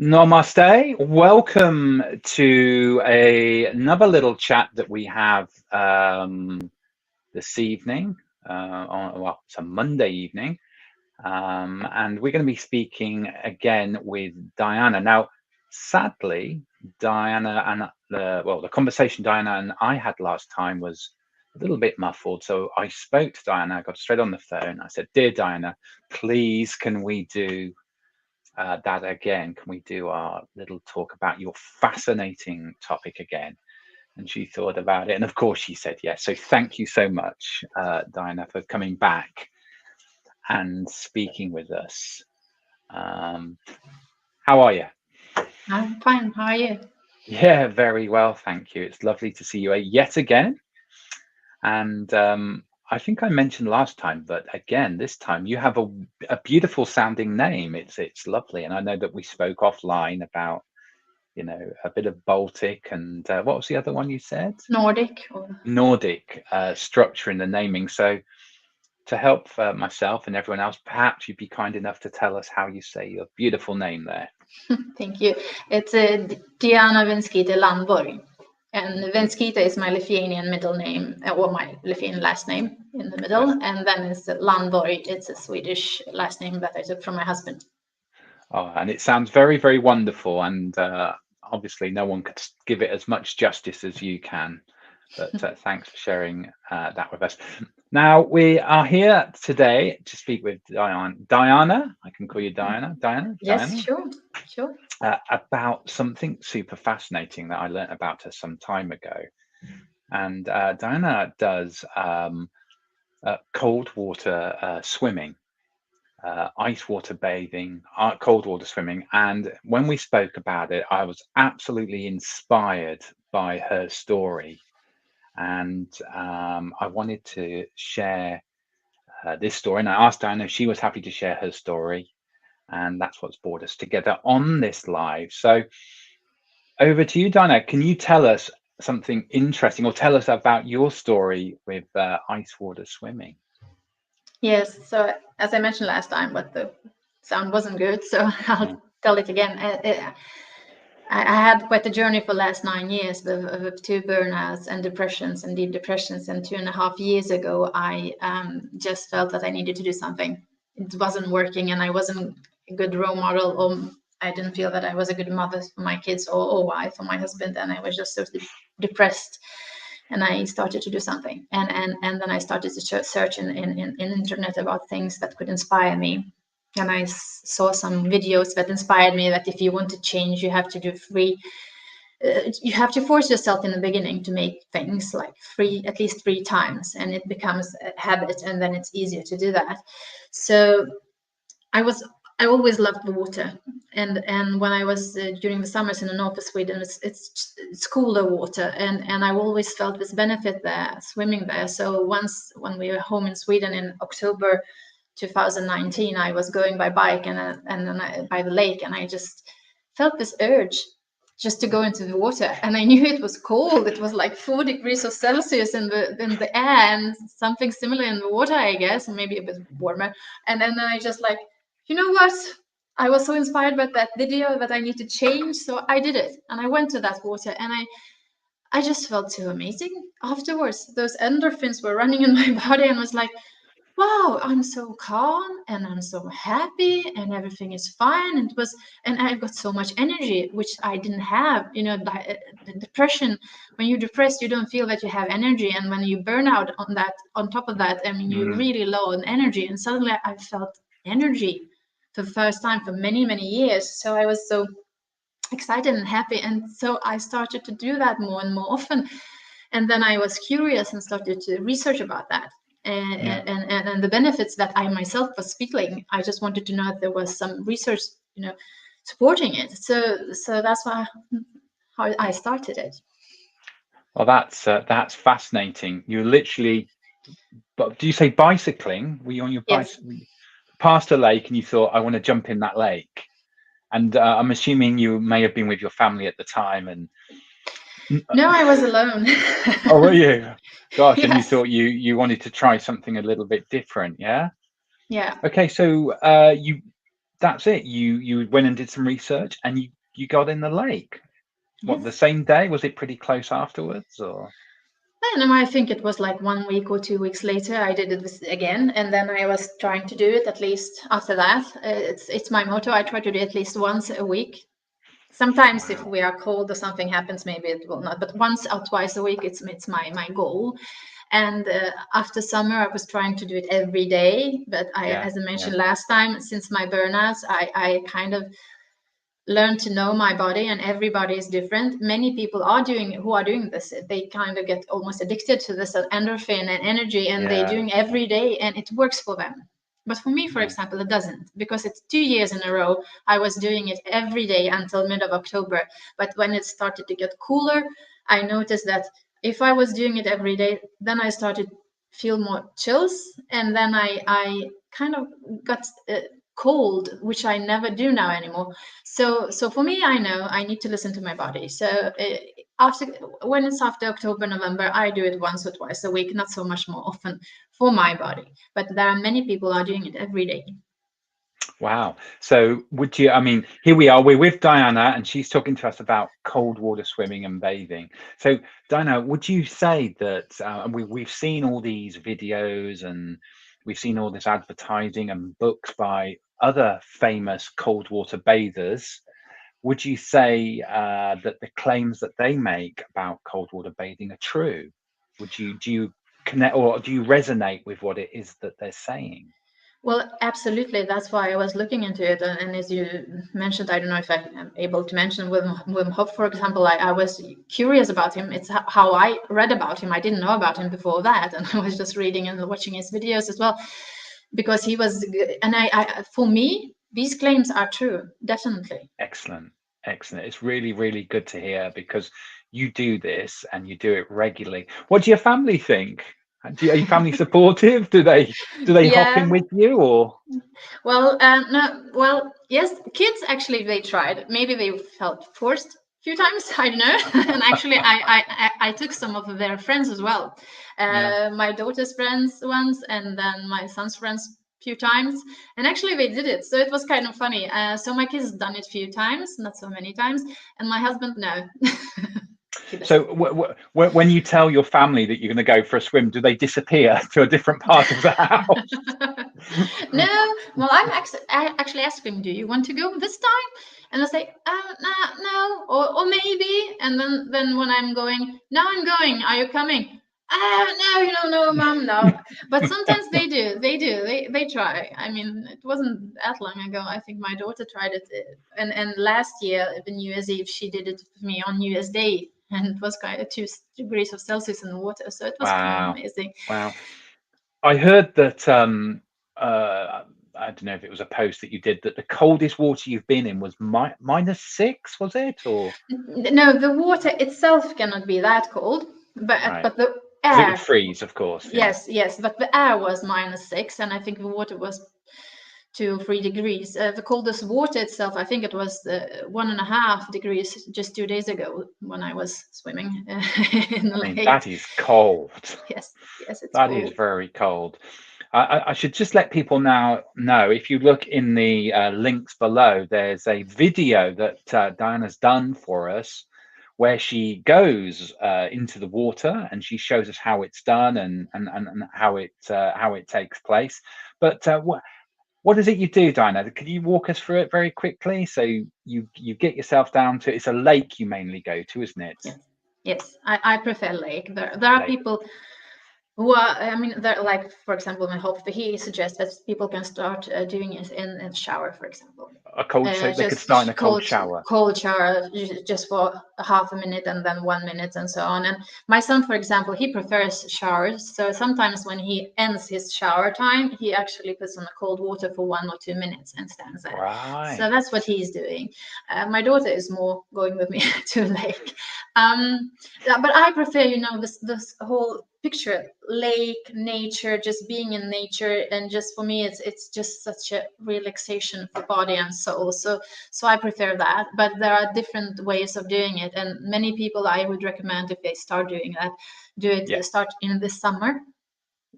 Namaste. Welcome to another little chat that we have this evening. Well, it's a Monday evening, and we're going to be speaking again with Diana. Now, sadly, Diana and the conversation Diana and I had last time was a little bit muffled. So I spoke to Diana. I got straight on the phone. I said, "Dear Diana, please, can we do?" That again, can we do our little talk about your fascinating topic again? And she thought about it, and of course she said yes. So thank you so much, Diana, for coming back and speaking with us. How are you? I'm fine. How are you? Yeah, very well, thank you. It's lovely to see you yet again. And I think I mentioned last time, but again, this time you have a beautiful sounding name. It's lovely, and I know that we spoke offline about a bit of Baltic and what was the other one you said? Nordic. Nordic structure in the naming. So to help myself and everyone else, perhaps you'd be kind enough to tell us how you say your beautiful name there. Thank you. It's Diana Venskite Landborg. And Venskite is my Lithuanian middle name, or my Lithuanian last name in the middle. Yes. And then it's Landborg. It's a Swedish last name that I took from my husband. Oh, and it sounds very, very wonderful. And obviously, no one could give it as much justice as you can. But thanks for sharing that with us. Now, we are here today to speak with Diana. I can call you Diana. Diana? Yes, Diana? sure. About something super fascinating that I learned about her some time ago. And Diana does cold water swimming, ice water bathing, cold water swimming. And when we spoke about it, I was absolutely inspired by her story. And I wanted to share this story. And I asked Diana if she was happy to share her story. And that's what's brought us together on this live. So over to you, Diana. Can you tell us something interesting or tell us about your story with ice water swimming? Yes. So as I mentioned last time, but the sound wasn't good, so I'll tell it again. I had quite a journey for the last 9 years of 2 burnouts and depressions and deep depressions. And 2.5 years ago, I just felt that I needed to do something. It wasn't working, and I wasn't a good role model, or I didn't feel that I was a good mother for my kids or wife for my husband. And I was just so depressed. And I started to do something. And then I started to search in internet about things that could inspire me. And I saw some videos that inspired me that if you want to change, you have to do you have to force yourself in the beginning to make things like at least 3 times, and it becomes a habit, and then it's easier to do that. So I always loved the water, and when I was during the summers in the north of Sweden, it's cooler water, and I always felt this benefit there, swimming there. So once when we were home in Sweden in October 2019, I was going by bike and then by the lake, and I just felt this urge just to go into the water, and I knew it was cold. It was like 4 degrees of Celsius in the air, and something similar in the water, I guess, maybe a bit warmer. And then I just like, you know what? I was so inspired by that video that I need to change, so I did it, and I went to that water, and I just felt so amazing afterwards. Those endorphins were running in my body, and was like, wow, I'm so calm and I'm so happy and everything is fine. And I've got so much energy, which I didn't have. The depression, when you're depressed, you don't feel that you have energy. And when you burn out on top of that, I mean, you're really low on energy. And suddenly I felt energy for the first time for many, many years. So I was so excited and happy. And so I started to do that more and more often. And then I was curious and started to research about that. And the benefits that I myself was feeling. I just wanted to know if there was some research, supporting it. So that's how I started it. Well, that's fascinating. You literally, but do you say bicycling? Were you on your bicycle? Yes. Past a lake and you thought, I want to jump in that lake? And I'm assuming you may have been with your family at the time. And no, I was alone. Oh, were you? Gosh, Yes. And you thought you wanted to try something a little bit different, yeah? Yeah. Okay, so that's it. You went and did some research, and you got in the lake. What, the Yes. same day? Was it pretty close afterwards, or? And I think it was like 1 week or 2 weeks later, I did it again, and then I was trying to do it at least after that. It's my motto. I try to do it at least once a week. Sometimes if Wow. we are cold or something happens, maybe it will not. But once or twice a week, it's my goal. And after summer, I was trying to do it every day. But Yeah, as I yeah, mentioned last time, since my burnouts, I kind of learn to know my body, and everybody is different. Many people are doing who are doing this, they kind of get almost addicted to this endorphin and energy, and they're yeah, doing every day and it works for them. But for me, for yeah. example, it doesn't, because it's 2 years in a row I was doing it every day until mid of October. But when it started to get cooler, I noticed that if I was doing it every day, then I started feel more chills, and then I kind of got cold, which I never do now anymore. So for me, I know I need to listen to my body. So after, when it's after October, November, I do it once or twice a week, not so much more often for my body. But there are many people are doing it every day. Wow. So would you, I mean, here we are, we're with Diana, and she's talking to us about cold water swimming and bathing. So Diana, would you say that we've seen all these videos, and we've seen all this advertising and books by other famous cold water bathers? Would you say that the claims that they make about cold water bathing are true? Do you connect, or do you resonate with what it is that they're saying? Well, absolutely. That's why I was looking into it. And as you mentioned, I don't know if I'm able to mention Wim Hof, for example. I was curious about him. It's how I read about him. I didn't know about him before that. And I was just reading and watching his videos as well, because he was, and for me, these claims are true, definitely. Excellent. Excellent. It's really, really good to hear, because you do this and you do it regularly. What do your family think? Are your family supportive? Do they hop Yeah. in with you, or? Well, no. Well, yes, kids actually they tried. Maybe they felt forced a few times. I don't know. And actually, I took some of their friends as well. Yeah. My daughter's friends once, and then my son's friends few times. And actually, they did it. So it was kind of funny. So my kids done it a few times, not so many times, and my husband no. He So doesn't. when you tell your family that you're going to go for a swim, do they disappear to a different part of the house? No, well, I actually asked him, "Do you want to go this time?" And I say, "No, no, or maybe." And then when I'm going, "No, I'm going. Are you coming?" No, no, mom, no. But sometimes they do. They try. I mean, it wasn't that long ago. I think my daughter tried it, and last year, the New Year's Eve, she did it for me on New Year's Day, and it was kind of 2 degrees of Celsius in the water, so it was kind of Wow. amazing. Wow. I heard that I don't know if it was a post that you did, that the coldest water you've been in was -6, was it? Or No, the water itself cannot be that cold, but right. but the Because it would air, freeze, of course. Yeah. yes, but the air was -6, and I think the water was 2 or 3 degrees. The coldest water itself, I think it was 1.5 degrees just 2 days ago when I was swimming in the I mean, lake. that is cold. Yes, it's That is cold. very cold. I should just let people now know, if you look in the links below, there's a video that Diana's done for us, where she goes into the water and she shows us how it's done, and how it takes place. But what is it you do, Diana? Could you walk us through it very quickly? So you get yourself down to, it's a lake you mainly go to, isn't it? Yes, I prefer lake. There are Lake. people who are, I mean, they're like, for example, my hope, he suggests that people can start doing it in shower, for example. So they could Just start in a cold shower. cold shower, just for half a minute and then 1 minute and so on. And my son, for example, he prefers showers. So sometimes when he ends his shower time, he actually puts on the cold water for 1 or 2 minutes and stands there. So Right. that's what he's doing. My daughter is more going with me to a lake. But I prefer, this whole picture, lake, nature, just being in nature, and just for me, it's just such a relaxation for body and soul. So I prefer that. But there are different ways of doing it, and many people I would recommend, if they start doing that, do it. Yeah. Start in the summer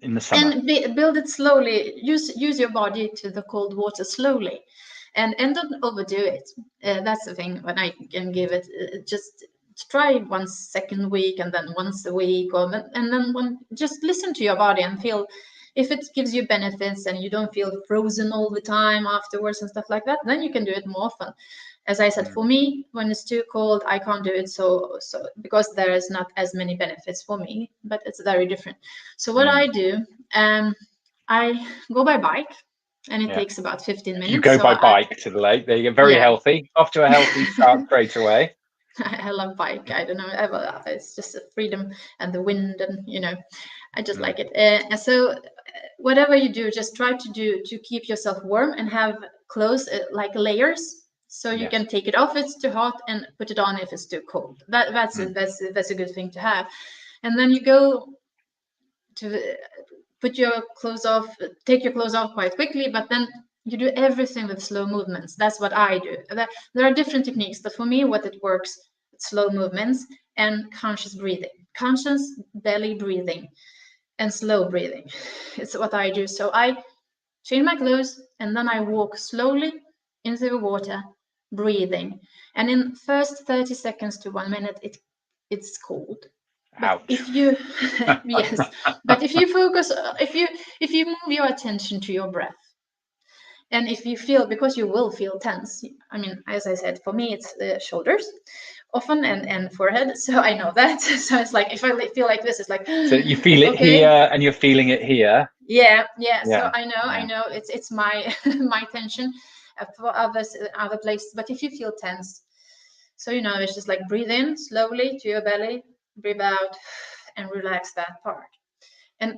In the summer. and build it slowly. Use your body to the cold water slowly. and don't overdo it. That's the thing. When I can give it, just try once second week, and then once a week, and then just listen to your body and feel if it gives you benefits and you don't feel frozen all the time afterwards and stuff like that. Then you can do it more often. As I said, for me, when it's too cold, I can't do it. So because there is not as many benefits for me, but it's very different. So what I do, I go by bike, and it takes about 15 minutes. You go by bike to the lake. There you go. Very healthy. Off to a healthy start straight away. I love bike. I don't know. It's just the freedom and the wind, and I just like it. And so whatever you do, just try to keep yourself warm and have clothes like layers, so you can take it off if it's too hot and put it on if it's too cold. That's a good thing to have. And then you go to put your clothes off, take your clothes off quite quickly, but then you do everything with slow movements. That's what I do. There are different techniques, but for me, what it works, slow movements and conscious breathing, conscious belly breathing and slow breathing. It's what I do. So I change my clothes and then I walk slowly into the water, breathing. And in first 30 seconds to 1 minute, it's cold. But if you but if you focus, if you move your attention to your breath, and if you feel, because you will feel tense, I mean, as I said, for me it's the shoulders often and forehead, so I know that. So it's like if I feel like this, it's like, so you feel it here and you're feeling it here. Yeah. So I know it's my my tension for other places. But if you feel tense, so it's just like breathe in slowly to your belly, breathe out, and relax that part, and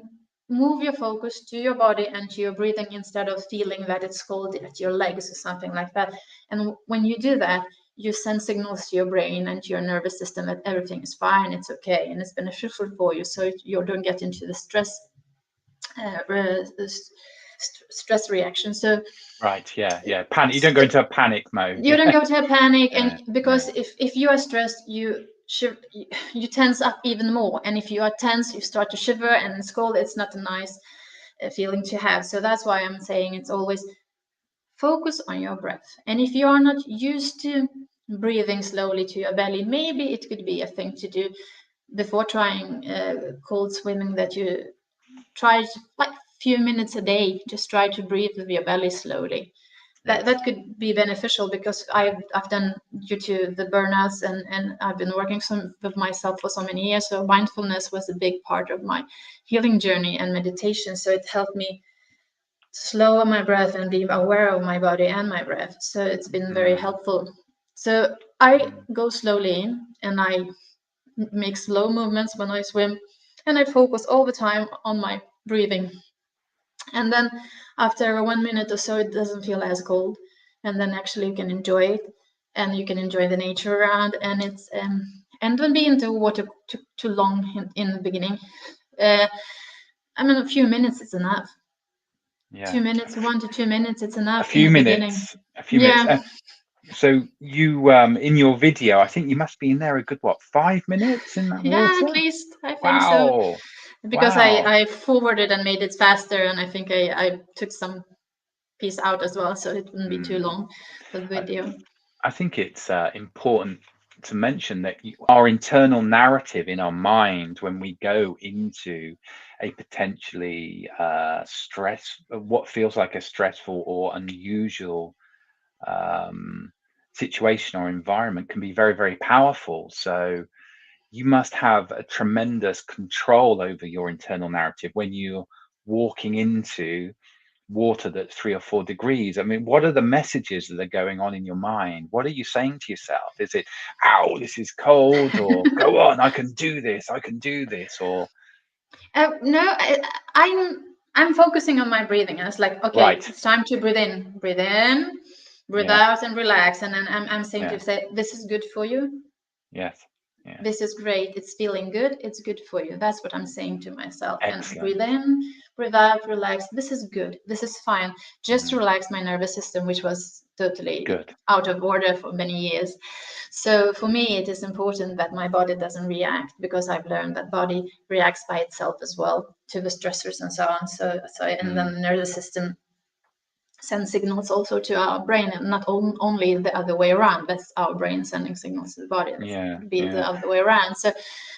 move your focus to your body and to your breathing instead of feeling that it's cold at your legs or something like that. And when you do that, you send signals to your brain and to your nervous system that everything is fine, it's okay, and it's beneficial for you, so you don't get into the stress reaction. So panic. You don't go into a panic mode. You don't go to a panic, and because if you are stressed, you tense up even more, and if you are tense, you start to shiver, and it's cold. It's not a nice feeling to have. So that's why I'm saying it's always focus on your breath. And if you are not used to breathing slowly to your belly, maybe it could be a thing to do before trying cold swimming, that you try like a few minutes a day, just try to breathe with your belly slowly. That could be beneficial, because I've done, due to the burnouts, and I've been working with myself for so many years. So mindfulness was a big part of my healing journey, and meditation. So it helped me slow my breath and be aware of my body and my breath. So it's been very helpful. So I go slowly in, and I make slow movements when I swim, and I focus all the time on my breathing. And then after 1 minute or so, it doesn't feel as cold, and then actually you can enjoy it, and you can enjoy the nature around, and it's and don't be into water too long in the beginning. I mean, a few minutes is enough. 2 minutes, 1 to 2 minutes, it's enough. A few minutes. So you in your video, I think you must be in there a good 5 minutes in that water? At least I think so. Because I forwarded and made it faster, and I think I took some piece out as well, so it wouldn't be too long, the video. I think it's important to mention that our internal narrative in our mind, when we go into a potentially what feels like a stressful or unusual situation or environment, can be very, very powerful. So you must have a tremendous control over your internal narrative when you're walking into water that's 3 or 4 degrees. I mean, what are the messages that are going on in your mind? What are you saying to yourself? Is it, ow, this is cold, or go on, I can do this, or no, I'm focusing on my breathing, and it's like, okay, it's time to breathe in, breathe out, and relax. And then I'm saying to say, this is good for you. This is great. It's feeling good. It's good for you. That's what I'm saying to myself. Excellent. And breathe in, breathe out, relax. This is good. This is fine. Just to relax my nervous system, which was totally out of order for many years. So for me, it is important that my body doesn't react, because I've learned that body reacts by itself as well to the stressors and so on. So and then the nervous system send signals also to our brain, and not only the other way around. That's our brain sending signals to the body. Yeah, Be the other way around. So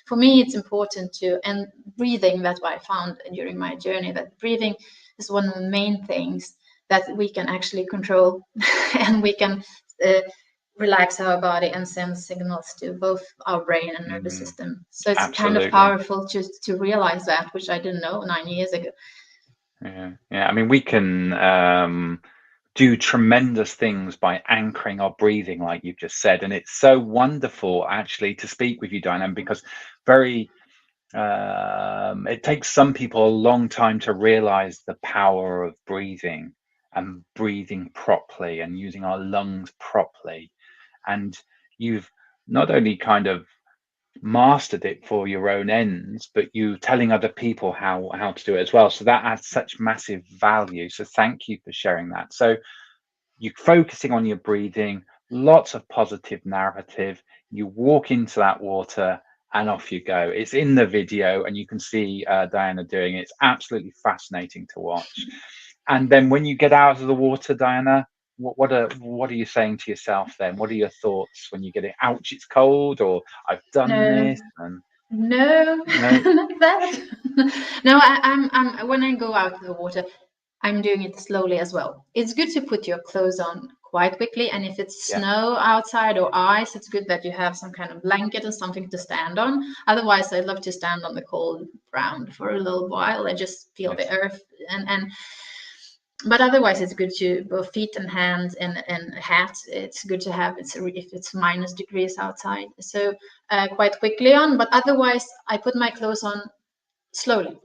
for me, it's important to, and breathing, that's what I found during my journey, that breathing is one of the main things that we can actually control and we can relax our body and send signals to both our brain and nervous system. So it's kind of powerful just to realize that, which I didn't know 9 years ago. Yeah. I mean, we can do tremendous things by anchoring our breathing, like you've just said, and it's so wonderful actually to speak with you, Diana, because it takes some people a long time to realize the power of breathing and breathing properly and using our lungs properly. And you've not only kind of mastered it for your own ends, but you telling other people how to do it as well. So that adds such massive value. So thank you for sharing that. So you're focusing on your breathing, lots of positive narrative. You walk into that water and off you go. It's in the video and you can see Diana doing it. It's absolutely fascinating to watch. And then when you get out of the water, Diana, what are you saying to yourself then? What are your thoughts when you get it? Ouch, it's cold, or I've done this. And no, not that. No, I'm when I go out of the water, I'm doing it slowly as well. It's good to put your clothes on quite quickly, and if it's snow outside or ice, it's good that you have some kind of blanket or something to stand on. Otherwise, I love to stand on the cold ground for a little while and just feel the earth. And but otherwise, it's good to both feet and hands and hats. It's good to have it if it's minus degrees outside. So quite quickly on. But otherwise, I put my clothes on slowly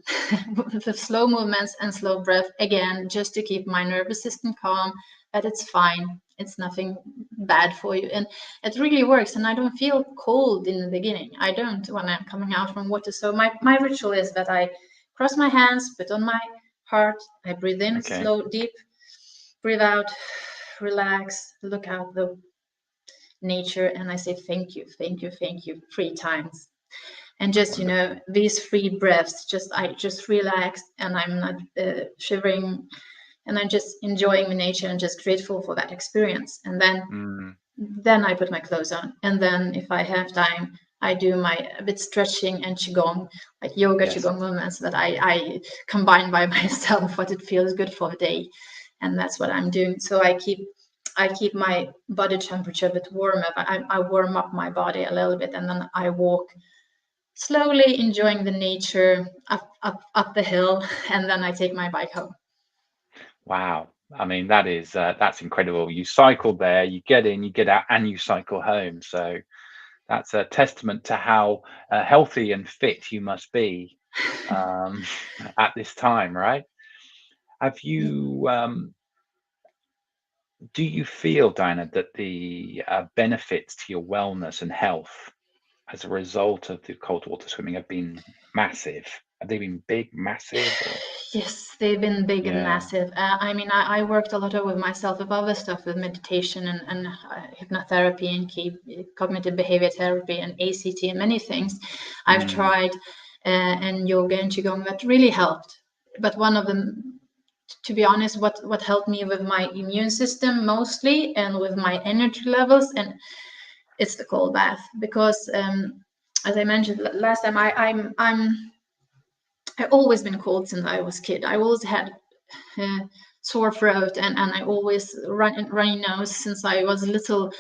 with slow movements and slow breath, again, just to keep my nervous system calm, that it's fine, it's nothing bad for you, and it really works. And I don't feel cold in the beginning. I don't when I'm coming out from water. So my ritual is that I cross my hands, put on my heart, I breathe in slow, deep, breathe out, relax, look out the nature, and I say thank you 3 times. And just, these 3 breaths, I just relax, and I'm not shivering, and I'm just enjoying the nature and just grateful for that experience. And then I put my clothes on. And then if I have time, I do a bit stretching and Qigong, like yoga Qigong movements that I combine by myself, what it feels good for the day. And that's what I'm doing. So I keep my body temperature a bit warmer. I warm up my body a little bit, and then I walk slowly, enjoying the nature up the hill, and then I take my bike home. Wow. I mean, that's incredible. You cycle there, you get in, you get out, and you cycle home. So that's a testament to how healthy and fit you must be at this time, right? Have you do you feel, Diana, that the benefits to your wellness and health as a result of the cold water swimming have been massive? Have they been big, massive? Or? Yes, they've been big and massive. I mean, I worked a lot with myself with other stuff, with meditation and hypnotherapy and cognitive behavior therapy and ACT and many things. I've tried and yoga and Qigong that really helped. But one of them, to be honest, what helped me with my immune system mostly and with my energy levels, and it's the cold bath. Because as I mentioned last time, I've always been cold since I was a kid. I always had sore throat and I always runny nose since I was little,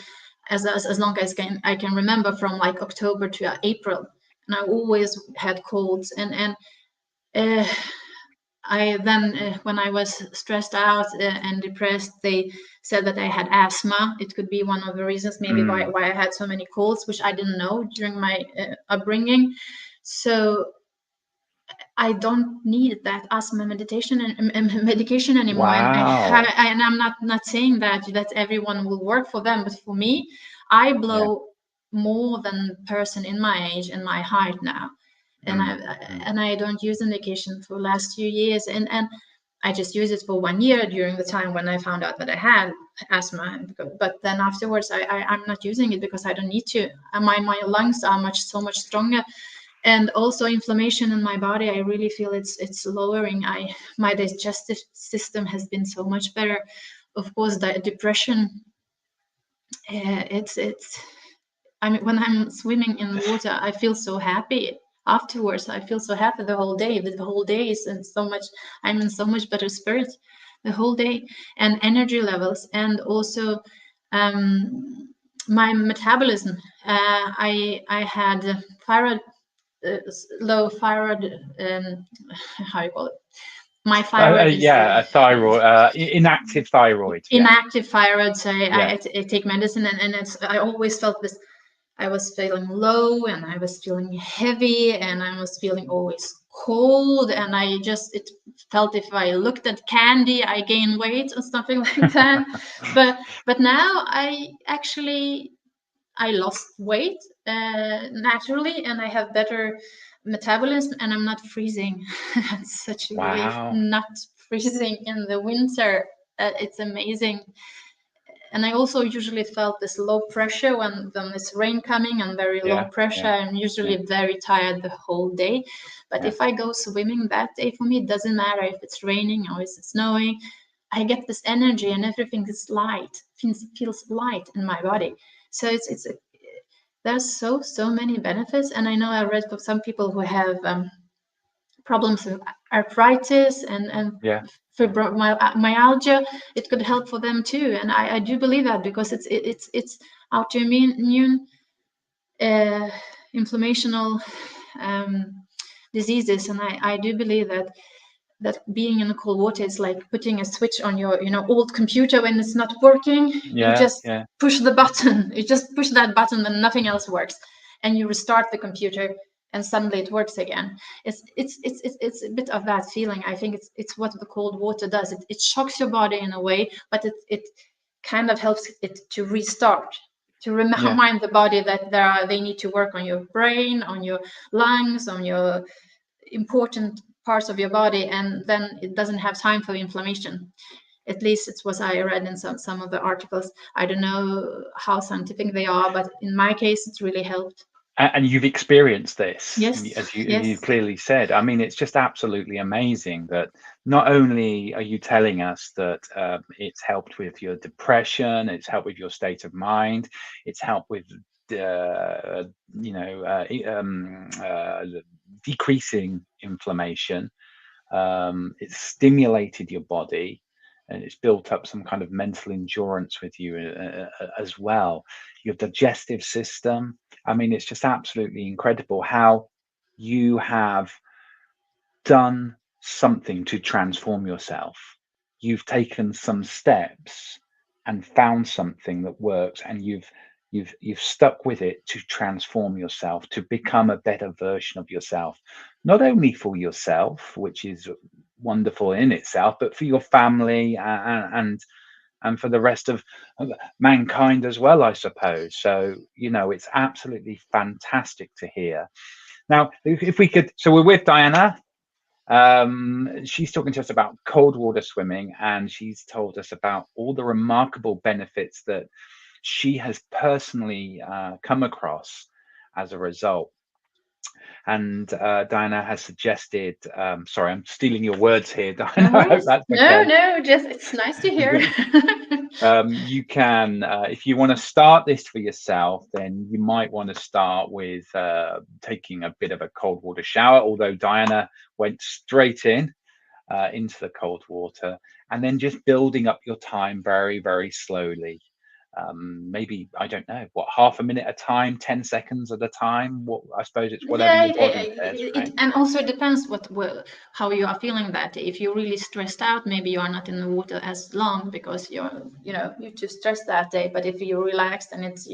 as long as I can remember, from like October to April, and I always had colds. And I then when I was stressed out and depressed, they said that I had asthma. It could be one of the reasons maybe why I had so many colds, which I didn't know during my upbringing. So I don't need that asthma medication and medication anymore. Wow. And I'm not saying that everyone will work for them, but for me, I blow more than person in my age and my height now, and I don't use the medication for the last few years, and I just used it for 1 year during the time when I found out that I had asthma. But then afterwards, I'm not using it because I don't need to. And my lungs are so much stronger And also inflammation in my body, I really feel it's lowering. My digestive system has been so much better. Of course, the depression, it's I mean, when I'm swimming in the water, I feel so happy afterwards. I feel so happy the whole day. The whole day is in so much, I'm in so much better spirit the whole day, and energy levels, and also my metabolism. I had thyroid, low thyroid, how you call it? My thyroid is Yeah, a thyroid, inactive thyroid. Yeah, inactive thyroid. So yeah, I take medicine, and it's, I always felt this, I was feeling low, and I was feeling heavy, and I was feeling always cold, and I just, it felt if I looked at candy I gain weight or something like that. But now I actually, I lost weight naturally, and I have better metabolism, and I'm not freezing. It's such a relief wow, not freezing in the winter. It's amazing. And I also usually felt this low pressure when it's rain coming, and very low yeah, pressure. yeah, I'm yeah, usually very tired the whole day. But yeah, if I go swimming that day, for me, it doesn't matter if it's raining or if it's snowing. I get this energy, and everything is light, feels light in my body. So there's so many benefits. And I know I read for some people who have problems with arthritis and yeah, yeah, fibromyalgia, it could help for them too. And I do believe that, because it's autoimmune, uh, inflammational diseases. And I do believe that being in the cold water is like putting a switch on your, old computer. When it's not working, you yeah, just yeah, push the button. You just push that button, and nothing else works, and you restart the computer, and suddenly it works again. It's a bit of that feeling. I think it's what the cold water does. It shocks your body in a way, but it kind of helps it to restart, to yeah. remind the body that they need to work on your brain, on your lungs, on your important parts of your body, and then it doesn't have time for inflammation. At least it's what I read in some of the articles. I don't know how scientific they are, but in my case, it's really helped. And you've experienced this, Yes, as you yes, clearly said. I mean, it's just absolutely amazing that not only are you telling us that it's helped with your depression, it's helped with your state of mind, it's helped with you know decreasing inflammation. It's stimulated your body, and it's built up some kind of mental endurance with you as well. Your digestive system. I mean, it's just absolutely incredible how you have done something to transform yourself. You've taken some steps and found something that works, and you've stuck with it to transform yourself, to become a better version of yourself, not only for yourself, which is wonderful in itself, but for your family and for the rest of mankind as well, I suppose. So, it's absolutely fantastic to hear. Now, if we could, so we're with Diana. She's talking to us about cold water swimming, and she's told us about all the remarkable benefits that she has personally come across as a result. And Diana has suggested, sorry, I'm stealing your words here, no Diana. I hope worries. that's No, okay. no, just it's nice to hear. You can, if you want to start this for yourself, then you might want to start with taking a bit of a cold water shower, although Diana went straight into the cold water, and then just building up your time very, very slowly. Maybe, I don't know, what, half a minute at a time, 10 seconds at a time. What, I suppose it's whatever Yeah, your body says, right? and also it depends how you are feeling that day. If you're really stressed out, maybe you are not in the water as long because you're too stressed that day. But if you're relaxed and it's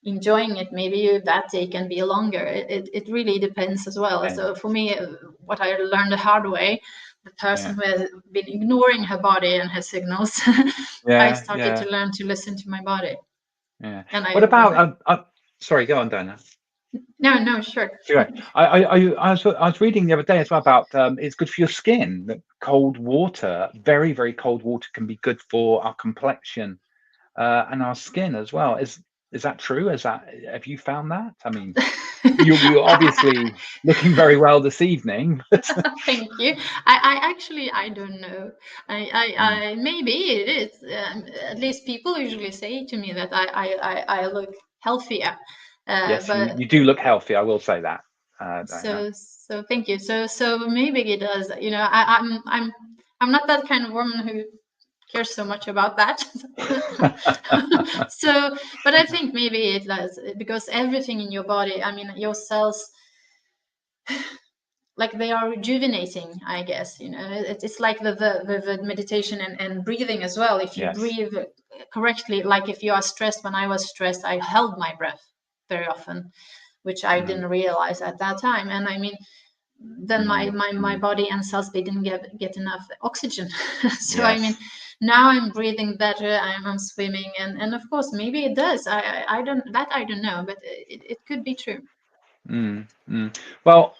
enjoying it, maybe that day can be longer. It really depends as well. Yeah, So for me, what I learned the hard way, the person yeah, who has been ignoring her body and her signals, I yeah, started yeah, to learn to listen to my body, yeah. and What I was like, about, sorry, go on, Diana. no, no, sure. Sure. I was reading the other day as well about it's good for your skin. That cold water, very, very cold water, can be good for our complexion and our skin as well. Is that true? Have you found that? I mean, you're obviously looking very well this evening. Thank you. I actually, I don't know. I maybe it is. At least people usually say to me that I look healthier. Yes, But you do look healthy. I will say that, Diana. so thank you. So maybe it does. You know, I'm not that kind of woman who cares so much about that. So, but I think maybe it does, because everything in your body, I mean, your cells, like they are rejuvenating, I guess. You know, it's like the meditation and breathing as well. If you Yes. breathe correctly, like if you are stressed, when I was stressed, I held my breath very often, which I didn't realize at that time. And I mean, then my body and cells, they didn't get enough oxygen. So yes. I mean, now I'm breathing better, I'm swimming, and of course maybe it does. I don't know, but it could be true. Well,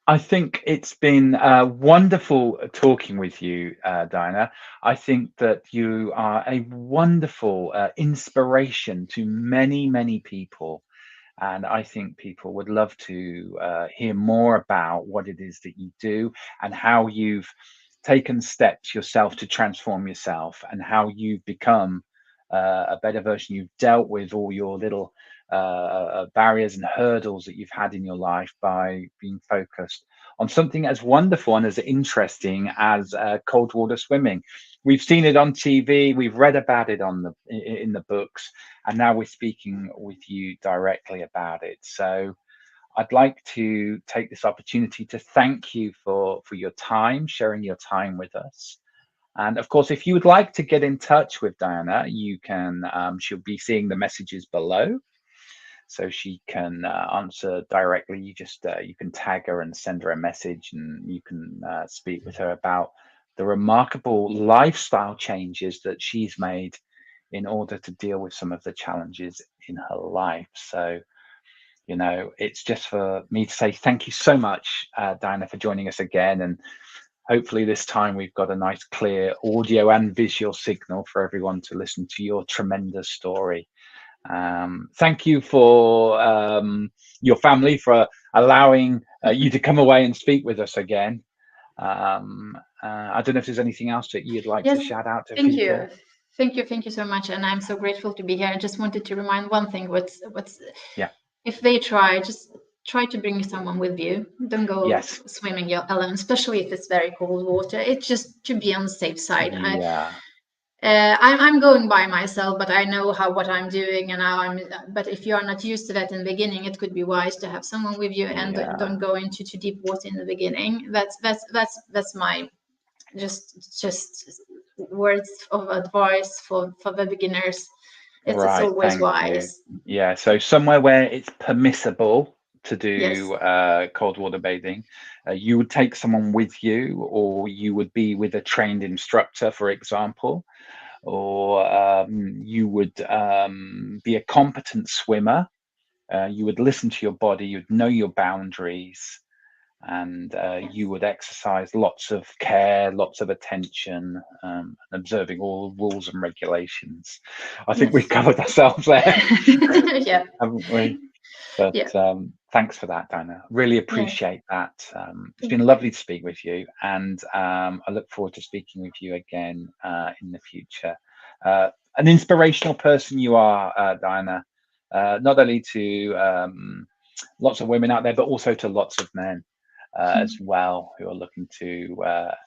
I think it's been wonderful talking with you, Diana. I think that you are a wonderful inspiration to many people. And I think people would love to hear more about what it is that you do and how you've taken steps yourself to transform yourself, and how you've become a better version. You've dealt with all your little barriers and hurdles that you've had in your life by being focused on something as wonderful and as interesting as cold water swimming. We've seen it on TV, we've read about it in the books, and now we're speaking with you directly about it. So I'd like to take this opportunity to thank you for your time, sharing your time with us. And of course, if you would like to get in touch with Diana, you can, she'll be seeing the messages below, so she can answer directly. You just, you can tag her and send her a message, and you can speak with her about the remarkable lifestyle changes that she's made in order to deal with some of the challenges in her life. So, you know, it's just for me to say thank you so much, Diana, for joining us again. And hopefully this time we've got a nice clear audio and visual signal for everyone to listen to your tremendous story. Thank you for your family for allowing you to come away and speak with us again. I don't know if there's anything else that you'd like to shout out to people. Thank you so much, and I'm so grateful to be here. I just wanted to remind one thing: what's if they just try to bring someone with you. Don't go swimming alone, especially if it's very cold water. It's just to be on the safe side. I'm going by myself, but I know what I'm doing, and how I'm. But if you are not used to that in the beginning, it could be wise to have someone with you, and don't go into too deep water in the beginning. That's my just words of advice for the beginners. It's always wise. Yeah, so somewhere where it's permissible to do cold water bathing, you would take someone with you, or you would be with a trained instructor, for example, or you would be a competent swimmer. You would listen to your body, you'd know your boundaries, and you would exercise lots of care, lots of attention, observing all the rules and regulations. I think we've covered ourselves there, haven't we? But thanks for that, Diana. Really appreciate that. It's been lovely to speak with you, and I look forward to speaking with you again in the future. An inspirational person you are, Diana, not only to lots of women out there, but also to lots of men as well, who are looking to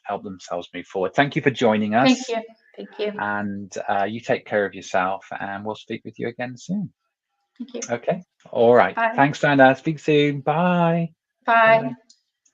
help themselves move forward. Thank you for joining us. Thank you. And you take care of yourself, and we'll speak with you again soon. Thank you. Okay. All right. Bye. Thanks, Diana. Speak soon. Bye. Bye.